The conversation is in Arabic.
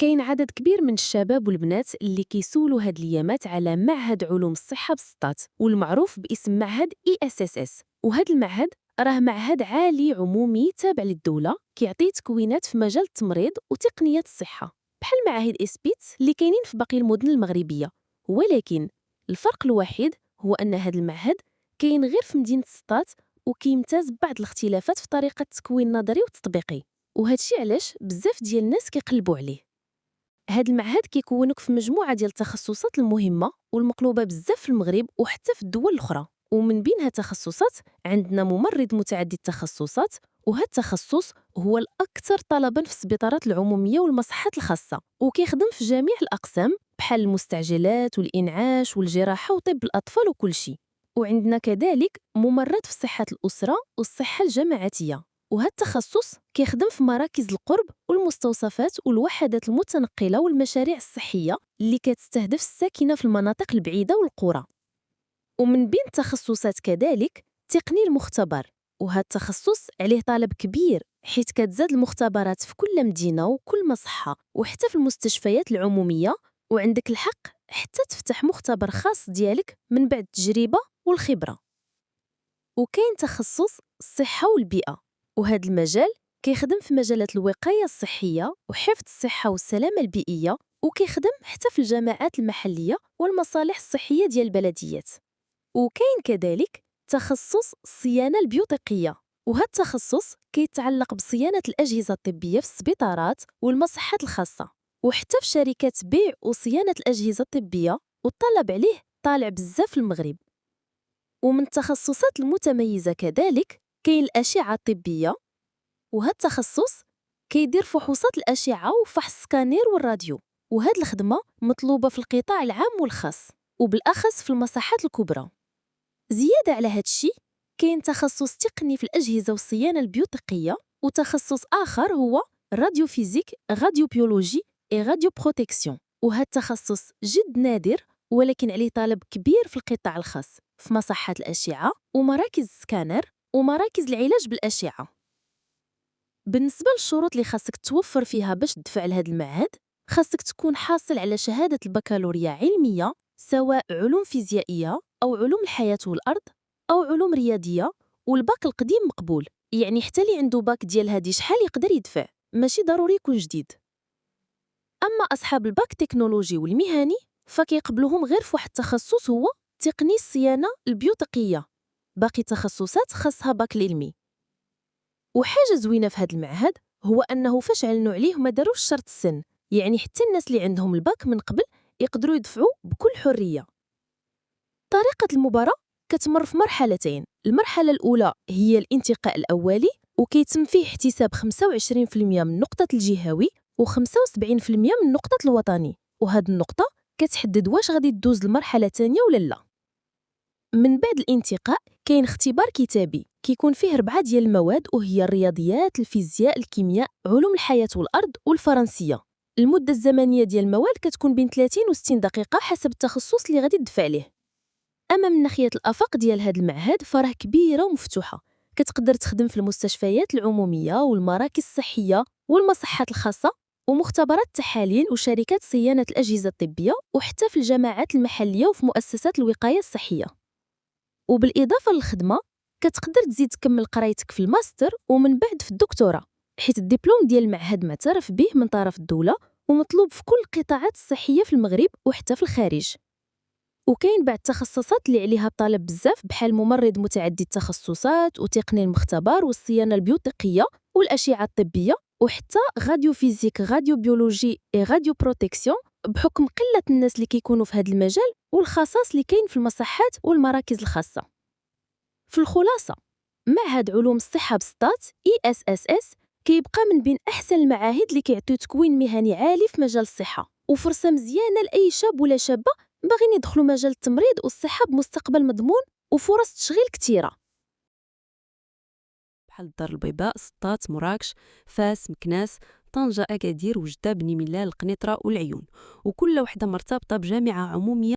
كاين عدد كبير من الشباب والبنات اللي كيسولوا هاد الايامات على معهد علوم الصحة بسطات والمعروف باسم معهد ESSS. وهاد المعهد راه معهد عالي عمومي تابع للدولة كيعطي تكوينات في مجال التمريض وتقنيات الصحة بحال معاهد إسبيتس اللي كاينين في باقي المدن المغربية. ولكن الفرق الوحيد هو أن هاد المعهد كاين غير في مدينة سطات وكيمتاز ببعض الاختلافات في طريقة التكوين النظري والتطبيقي، وهادشي علاش بزاف ديال الناس كيقلبوا عليه. هاد المعهد كيكونوك في مجموعة ديال التخصصات المهمة والمقلوبة بزاف في المغرب وحتى في الدول الأخرى، ومن بينها تخصصات عندنا ممرض متعدد التخصصات، وهاد التخصص هو الأكثر طلباً في السبيطارات العمومية والمصحات الخاصة، وكيخدم في جميع الأقسام بحال المستعجلات والإنعاش والجراحة وطب الأطفال وكل شيء. وعندنا كذلك ممرض في صحة الأسرة والصحة الجماعية، وهذا التخصص كيخدم في مراكز القرب والمستوصفات والوحدات المتنقلة والمشاريع الصحية اللي كتستهدف الساكنة في المناطق البعيدة والقرى. ومن بين التخصصات كذلك تقني المختبر، وهذا التخصص عليه طلب كبير حيث كتزاد المختبرات في كل مدينة وكل مصحة وحتى في المستشفيات العمومية، وعندك الحق حتى تفتح مختبر خاص ديالك من بعد التجربة والخبرة. وكاين تخصص الصحة والبيئة، وهذا المجال كيخدم في مجالات الوقاية الصحية وحفظ الصحة والسلامة البيئية، وكيخدم حتى في الجماعات المحلية والمصالح الصحية ديال البلديات. وكاين كذلك تخصص الصيانة البيوتقية، وهذا التخصص كيتعلق بصيانة الأجهزة الطبية في السبيطارات والمصحات الخاصة وحتى في شركات بيع وصيانة الأجهزة الطبية، والطلب عليه طالع بزاف في المغرب. ومن التخصصات المتميزة كذلك كاين الأشعة الطبية، وهذا التخصص كيدير فحوصات الأشعة وفحص السكانير والراديو، وهاد الخدمة مطلوبة في القطاع العام والخاص وبالأخص في المصحات الكبرى. زيادة على هاد الشيء كاين تخصص تقني في الأجهزة والصيانة البيوتقية، وتخصص آخر هو راديو فيزيك راديو بيولوجي اي راديو بروتيكسيون، وهذا التخصص جد نادر ولكن عليه طلب كبير في القطاع الخاص في مصحات الأشعة ومراكز السكانر ومراكز العلاج بالأشعة. بالنسبة للشروط اللي خاصك توفر فيها باش تدفع لهذا المعهد، خاصك تكون حاصل على شهادة البكالوريا علمية سواء علوم فيزيائية أو علوم الحياة والأرض أو علوم رياضية، والباك القديم مقبول، يعني حتى اللي عنده باك ديال هادي شحال يقدر يدفع، ماشي ضروري يكون جديد. أما أصحاب الباك تكنولوجي والمهني فكيقبلوهم غير في واحد التخصص هو تقني الصيانة البيوتقية، باقي تخصصات خاصها باك العلمي. وحاجة زوينة في هذا المعهد هو أنه فاش علنوا عليه ما داروش شرط السن، يعني حتى الناس اللي عندهم الباك من قبل يقدروا يدفعوا بكل حرية. طريقة المباراة كتمر في مرحلتين، المرحلة الأولى هي الانتقاء الأولي وكيتم فيه احتساب 25% من نقطة الجهوي و75% من نقطة الوطني، وهاد النقطة كتحدد واش غادي تدوز المرحلة الثانية ولا لا. من بعد الانتقاء كاين اختبار كتابي كيكون فيه 4 ديال المواد، وهي الرياضيات الفيزياء الكيمياء علوم الحياة والأرض والفرنسية. المدة الزمنية ديال المواد كتكون بين 30 و 60 دقيقة حسب التخصص اللي غادي تدفع ليه. أما من ناحية الآفاق ديال هذا المعهد فراه كبيرة ومفتوحة، كتقدر تخدم في المستشفيات العمومية والمراكز الصحية والمصحات الخاصة ومختبرات التحاليل وشركات صيانة الأجهزة الطبية وحتى في الجماعات المحلية وفي مؤسسات الوقاية الصحية. وبالإضافة للخدمة كتقدر تزيد تكمل قرايتك في الماستر ومن بعد في الدكتوراه، حيث الدبلوم ديال المعهد معترف به من طرف الدولة ومطلوب في كل القطاعات الصحية في المغرب وحتى في الخارج. وكاين بعض التخصصات اللي عليها طلب بزاف بحال ممرض متعدد التخصصات وتقني المختبر والصيانة البيوتقية والأشعة الطبية وحتى راديو فيزيك راديو بيولوجي اي راديو بروتيكسيون، بحكم قلة الناس اللي كيكونوا في هذا المجال والخصاص اللي كاين في المصحات والمراكز الخاصة. في الخلاصة، معهد علوم الصحة بسطات ESSS كيبقى من بين أحسن المعاهد اللي كيعطيو تكوين مهني عالي في مجال الصحة، وفرصة مزيانة لأي شاب ولا شابة باغيين يدخلوا مجال التمريض والصحة بمستقبل مضمون وفرص تشغيل كثيرة. بحال الدار البيضاء، سطات، مراكش، فاس، مكناس، طنجة، أكادير، وجدة، بني ملال، القنيطرة والعيون، وكل وحدة مرتبطة بجامعة عمومية